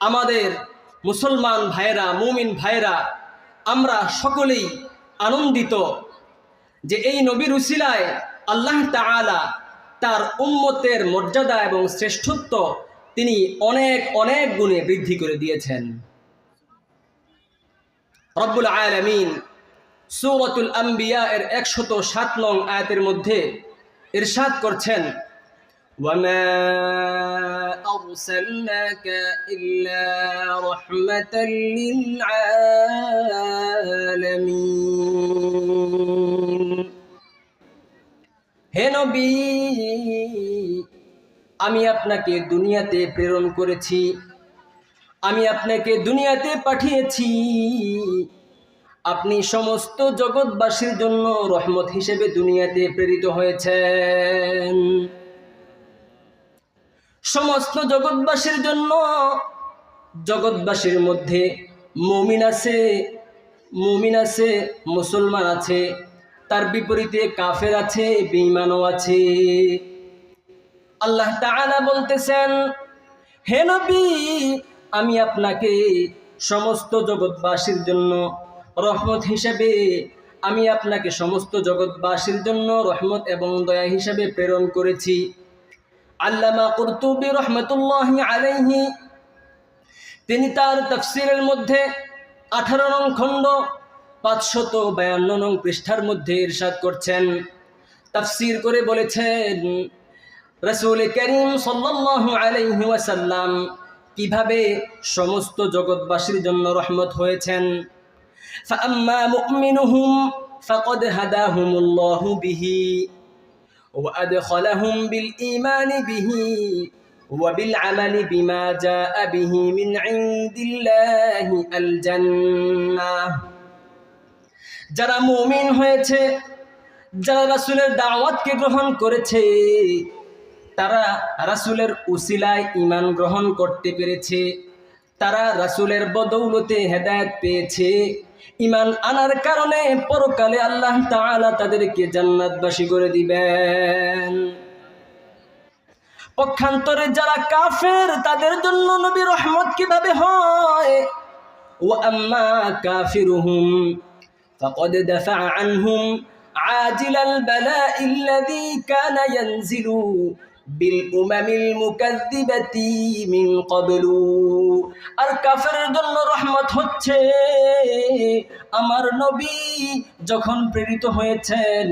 আমাদের মুসলমান ভাইরা, মুমিন ভাইরা, আমরা সকলেই আনন্দিত যে এই নবীর উসিলায় আল্লাহ তাআলা তার উম্মতের মর্যাদা এবং শ্রেষ্ঠত্ব তিনি অনেক অনেক গুণে বৃদ্ধি করে দিয়েছেন। রব্বুল আলামিন সূরাতুল আম্বিয়া এর 107 নং আয়াতের মধ্যে ইরশাদ করছেন, ওয়ামা আরসালনাকা ইল্লা রাহমাতাল লিল আলামিন। হে নবী, আমি আপনাকে দুনিয়াতে প্রেরণ করেছি, আমি আপনাকে দুনিয়াতে পাঠিয়েছি, আপনি সমস্ত জগৎবাসীর জন্য রহমত হিসেবে দুনিয়াতে প্রেরিত হয়েছেন। সমস্ত জগৎবাসীর জন্য, জগৎবাসীর মধ্যে মুমিন আছে, মুসলমান আছে, তার বিপরীতে কাফের আছে, বেঈমানও আছে। আল্লাহ তাআলা বলতেছেন, হে নবী, আমি আপনাকে সমস্ত জগৎবাসীর জন্য রহমত হিসেবে, আমি আপনাকে সমস্ত জগৎবাসীর জন্য রহমত এবং দয়া হিসেবে প্রেরণ করেছি। আল্লামা কুরতুবী রহমাতুল্লাহি আলাইহি তিনি তার তাফসীরের মধ্যে 18 নং খণ্ড 552 নং পৃষ্ঠার মধ্যে ইরশাদ করছেন, তাফসীর করে বলেছেন, রাসূল করিম সাল্লাল্লাহু আলাইহি ওয়াসাল্লাম কিভাবে সমস্ত জগৎবাসীর জন্য রহমত হয়েছেন। ফাআম্মা মুমিনুহুম ফাকাদ হাদাহুমুল্লাহু বিহি ওয়া আদখালাহুম বিল ঈমানি বিহি ওয়া বিল আমালি বিমা জাআ বিহি মিন ইনদিল্লাহি আল জান্নাহ। যারা মুমিন হয়েছে, যারা রাসূলের দাওয়াতকে গ্রহণ করেছে, তারা রাসূলের উসিলায় ঈমান গ্রহণ করতে পেরেছে, তারা রাসূলের বদৌলতে হেদায়েত পেয়েছে। ঈমান আনার কারণে পরকালে আল্লাহ তাআলা তাদেরকে জান্নাতবাসী করে দিবেন। পক্ষান্তরে যারা কাফের, তাদের জন্য নবী রহমত কিভাবে হয়? ওয়া আম্মা কাফিরুহুম ফাকাদ দাফা আনহুম আজিলাল বালাইল্লাযী কানা ইয়ানজিলু বিল উমামিল মুকাযযিবাতি মিন ক্বাবলু। আর কাফেরের জন্য রহমত হচ্ছে আমার নবী যখন প্রেরিত হয়েছেন